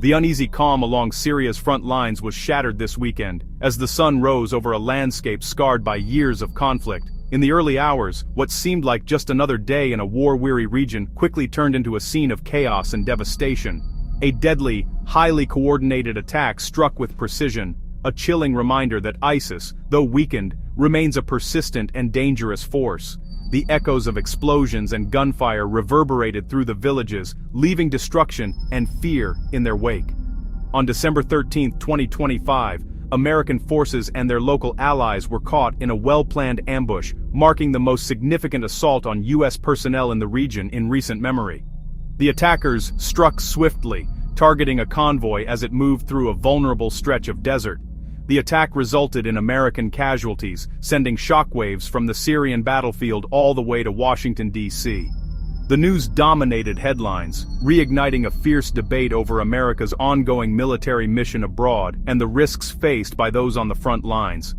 The uneasy calm along Syria's front lines was shattered this weekend, as the sun rose over a landscape scarred by years of conflict. In the early hours, what seemed like just another day in a war-weary region quickly turned into a scene of chaos and devastation. A deadly, highly coordinated attack struck with precision, a chilling reminder that ISIS, though weakened, remains a persistent and dangerous force. The echoes of explosions and gunfire reverberated through the villages, leaving destruction and fear in their wake. On December 13, 2025, American forces and their local allies were caught in a well-planned ambush, marking the most significant assault on U.S. personnel in the region in recent memory. The attackers struck swiftly, targeting a convoy as it moved through a vulnerable stretch of desert. The attack resulted in American casualties, sending shockwaves from the Syrian battlefield all the way to Washington, D.C. The news dominated headlines, reigniting a fierce debate over America's ongoing military mission abroad and the risks faced by those on the front lines.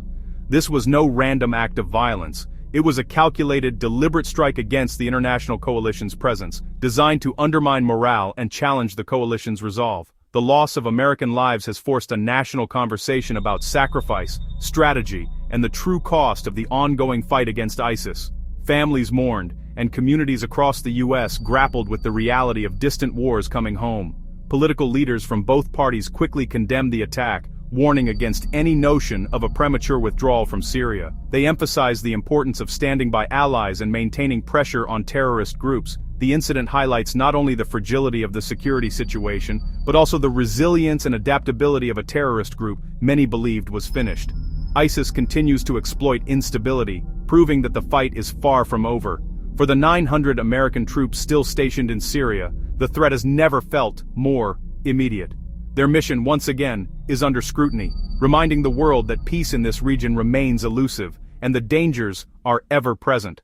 This was no random act of violence. It was a calculated, deliberate strike against the international coalition's presence, designed to undermine morale and challenge the coalition's resolve. The loss of American lives has forced a national conversation about sacrifice, strategy, and the true cost of the ongoing fight against ISIS. Families mourned, and communities across the U.S. grappled with the reality of distant wars coming home. Political leaders from both parties quickly condemned the attack, warning against any notion of a premature withdrawal from Syria. They emphasized the importance of standing by allies and maintaining pressure on terrorist groups. The incident highlights not only the fragility of the security situation, but also the resilience and adaptability of a terrorist group many believed was finished. ISIS continues to exploit instability, proving that the fight is far from over. For the 900 American troops still stationed in Syria, the threat has never felt more immediate. Their mission, once again, is under scrutiny, reminding the world that peace in this region remains elusive, and the dangers are ever present.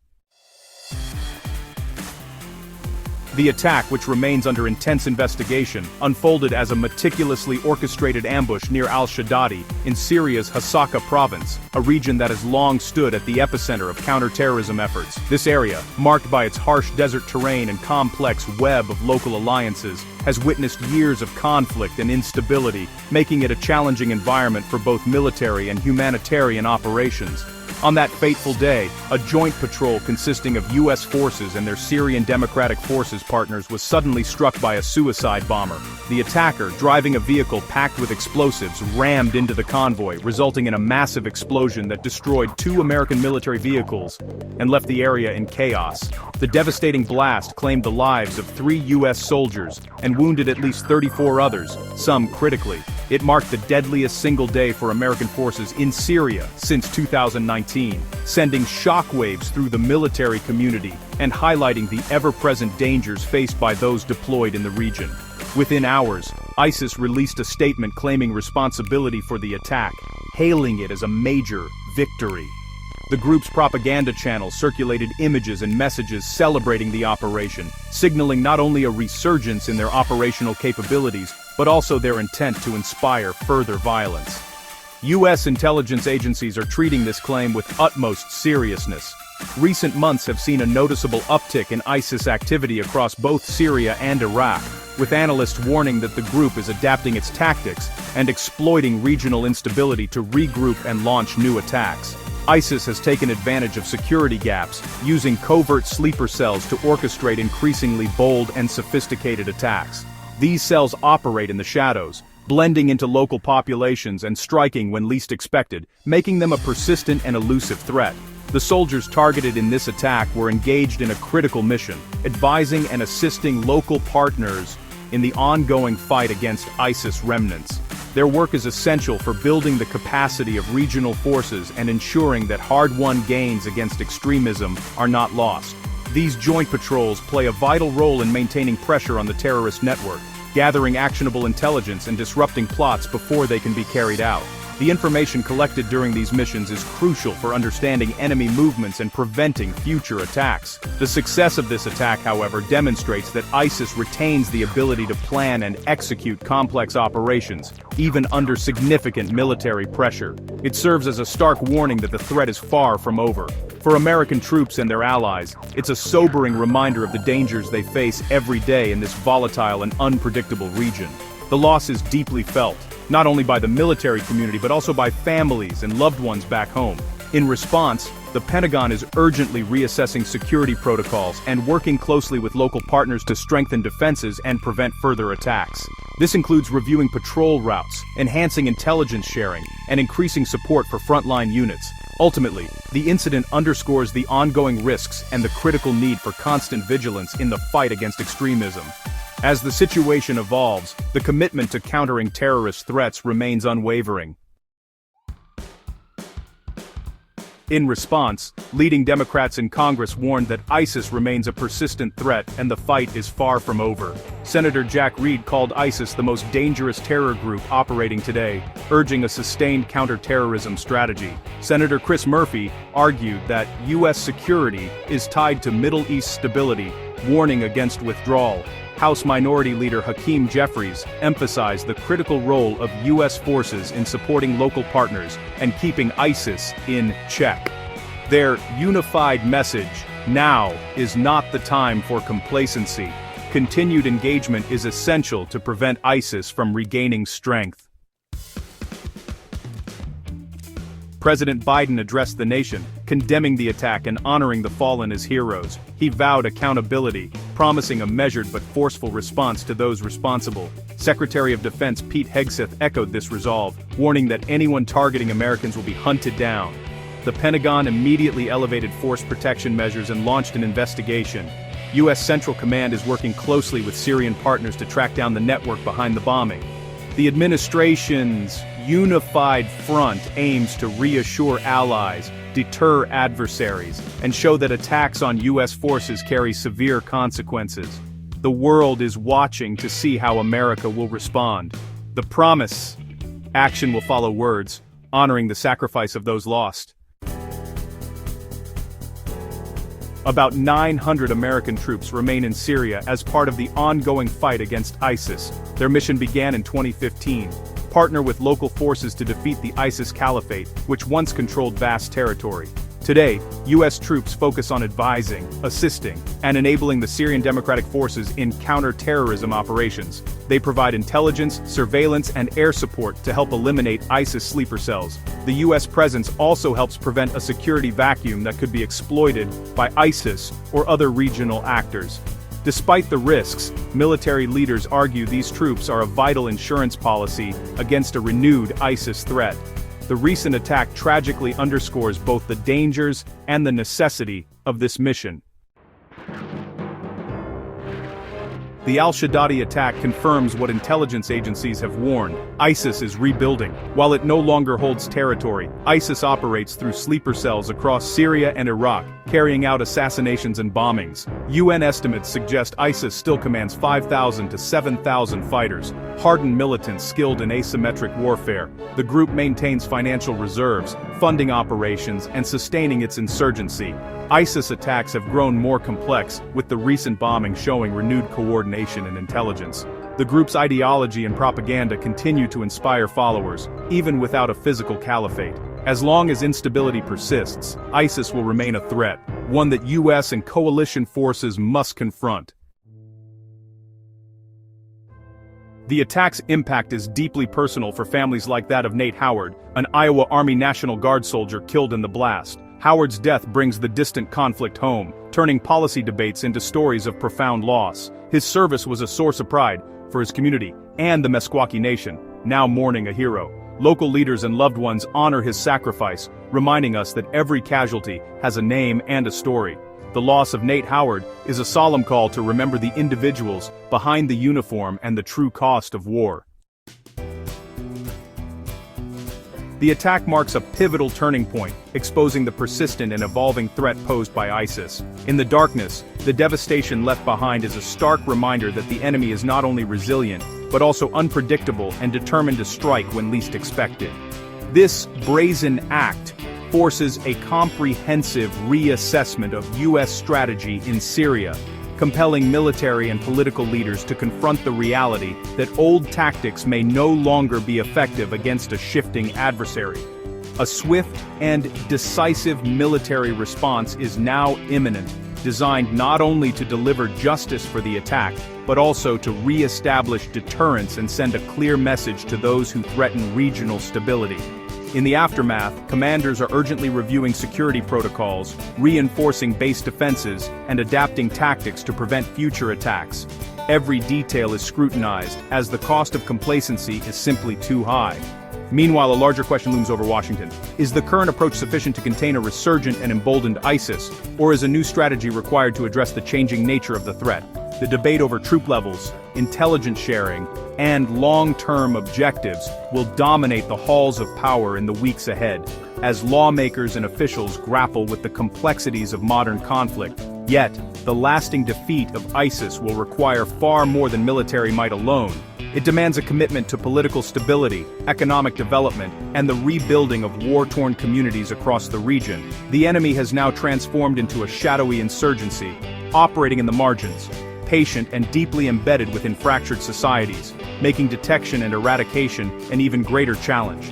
The attack, which remains under intense investigation, unfolded as a meticulously orchestrated ambush near al-Shaddadi, in Syria's Hasaka province, a region that has long stood at the epicenter of counter-terrorism efforts. This area, marked by its harsh desert terrain and complex web of local alliances, has witnessed years of conflict and instability, making it a challenging environment for both military and humanitarian operations. On that fateful day, a joint patrol consisting of U.S. forces and their Syrian Democratic Forces partners was suddenly struck by a suicide bomber. The attacker, driving a vehicle packed with explosives, rammed into the convoy, resulting in a massive explosion that destroyed 2 American military vehicles and left the area in chaos. The devastating blast claimed the lives of 3 U.S. soldiers and wounded at least 34 others, some critically. It marked the deadliest single day for American forces in Syria since 2019, sending shockwaves through the military community and highlighting the ever-present dangers faced by those deployed in the region. Within hours, ISIS released a statement claiming responsibility for the attack, hailing it as a major victory. The group's propaganda channel circulated images and messages celebrating the operation, signaling not only a resurgence in their operational capabilities, but also their intent to inspire further violence. U.S. intelligence agencies are treating this claim with utmost seriousness. Recent months have seen a noticeable uptick in ISIS activity across both Syria and Iraq, with analysts warning that the group is adapting its tactics and exploiting regional instability to regroup and launch new attacks. ISIS has taken advantage of security gaps, using covert sleeper cells to orchestrate increasingly bold and sophisticated attacks. These cells operate in the shadows, blending into local populations and striking when least expected, making them a persistent and elusive threat. The soldiers targeted in this attack were engaged in a critical mission, advising and assisting local partners in the ongoing fight against ISIS remnants. Their work is essential for building the capacity of regional forces and ensuring that hard-won gains against extremism are not lost. These joint patrols play a vital role in maintaining pressure on the terrorist network, gathering actionable intelligence and disrupting plots before they can be carried out. The information collected during these missions is crucial for understanding enemy movements and preventing future attacks. The success of this attack, however, demonstrates that ISIS retains the ability to plan and execute complex operations, even under significant military pressure. It serves as a stark warning that the threat is far from over. For American troops and their allies, it's a sobering reminder of the dangers they face every day in this volatile and unpredictable region. The loss is deeply felt, not only by the military community but also by families and loved ones back home. In response, the Pentagon is urgently reassessing security protocols and working closely with local partners to strengthen defenses and prevent further attacks. This includes reviewing patrol routes, enhancing intelligence sharing, and increasing support for frontline units. Ultimately, the incident underscores the ongoing risks and the critical need for constant vigilance in the fight against extremism. As the situation evolves, the commitment to countering terrorist threats remains unwavering. In response, leading Democrats in Congress warned that ISIS remains a persistent threat and the fight is far from over. Senator Jack Reed called ISIS the most dangerous terror group operating today, urging a sustained counterterrorism strategy. Senator Chris Murphy argued that U.S. security is tied to Middle East stability, warning against withdrawal. House Minority Leader Hakeem Jeffries emphasized the critical role of U.S. forces in supporting local partners and keeping ISIS in check. Their unified message, now is not the time for complacency. Continued engagement is essential to prevent ISIS from regaining strength. President Biden addressed the nation, condemning the attack and honoring the fallen as heroes. He vowed accountability, promising a measured but forceful response to those responsible. Secretary of Defense Pete Hegseth echoed this resolve, warning that anyone targeting Americans will be hunted down. The Pentagon immediately elevated force protection measures and launched an investigation. U.S. Central Command is working closely with Syrian partners to track down the network behind the bombing. The administration's unified front aims to reassure allies, deter adversaries, and show that attacks on U.S. forces carry severe consequences. The world is watching to see how America will respond. The promise: action will follow words, honoring the sacrifice of those lost. About 900 American troops remain in Syria as part of the ongoing fight against ISIS. Their mission began in 2015. Partner with local forces to defeat the ISIS caliphate, which once controlled vast territory. Today, U.S. troops focus on advising, assisting, and enabling the Syrian Democratic Forces in counter-terrorism operations. They provide intelligence, surveillance, and air support to help eliminate ISIS sleeper cells. The U.S. presence also helps prevent a security vacuum that could be exploited by ISIS or other regional actors. Despite the risks, military leaders argue these troops are a vital insurance policy against a renewed ISIS threat. The recent attack tragically underscores both the dangers and the necessity of this mission. The al-Shaddadi attack confirms what intelligence agencies have warned: ISIS is rebuilding. While it no longer holds territory, ISIS operates through sleeper cells across Syria and Iraq, carrying out assassinations and bombings. UN estimates suggest ISIS still commands 5,000 to 7,000 fighters, hardened militants skilled in asymmetric warfare. The group maintains financial reserves, funding operations, and sustaining its insurgency. ISIS attacks have grown more complex, with the recent bombing showing renewed coordination and intelligence. The group's ideology and propaganda continue to inspire followers, even without a physical caliphate. As long as instability persists, ISIS will remain a threat, one that U.S. and coalition forces must confront. The attack's impact is deeply personal for families like that of Nate Howard, an Iowa Army National Guard soldier killed in the blast. Howard's death brings the distant conflict home, turning policy debates into stories of profound loss. His service was a source of pride for his community and the Meskwaki Nation, now mourning a hero. Local leaders and loved ones honor his sacrifice, reminding us that every casualty has a name and a story. The loss of Nate Howard is a solemn call to remember the individuals behind the uniform and the true cost of war. The attack marks a pivotal turning point, exposing the persistent and evolving threat posed by ISIS. In the darkness, the devastation left behind is a stark reminder that the enemy is not only resilient, but also unpredictable and determined to strike when least expected. This brazen act forces a comprehensive reassessment of U.S. strategy in Syria, compelling military and political leaders to confront the reality that old tactics may no longer be effective against a shifting adversary. A swift and decisive military response is now imminent, designed not only to deliver justice for the attack, but also to re-establish deterrence and send a clear message to those who threaten regional stability. In the aftermath, commanders are urgently reviewing security protocols, reinforcing base defenses, and adapting tactics to prevent future attacks. Every detail is scrutinized, as the cost of complacency is simply too high. Meanwhile, a larger question looms over Washington. Is the current approach sufficient to contain a resurgent and emboldened ISIS, or is a new strategy required to address the changing nature of the threat? The debate over troop levels, intelligence sharing, and long-term objectives will dominate the halls of power in the weeks ahead, as lawmakers and officials grapple with the complexities of modern conflict. Yet, the lasting defeat of ISIS will require far more than military might alone. It demands a commitment to political stability, economic development, and the rebuilding of war-torn communities across the region. The enemy has now transformed into a shadowy insurgency, operating in the margins, patient and deeply embedded within fractured societies, making detection and eradication an even greater challenge.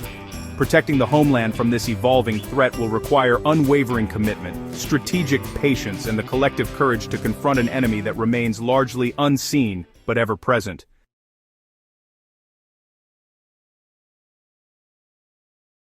Protecting the homeland from this evolving threat will require unwavering commitment, strategic patience, and the collective courage to confront an enemy that remains largely unseen but ever present.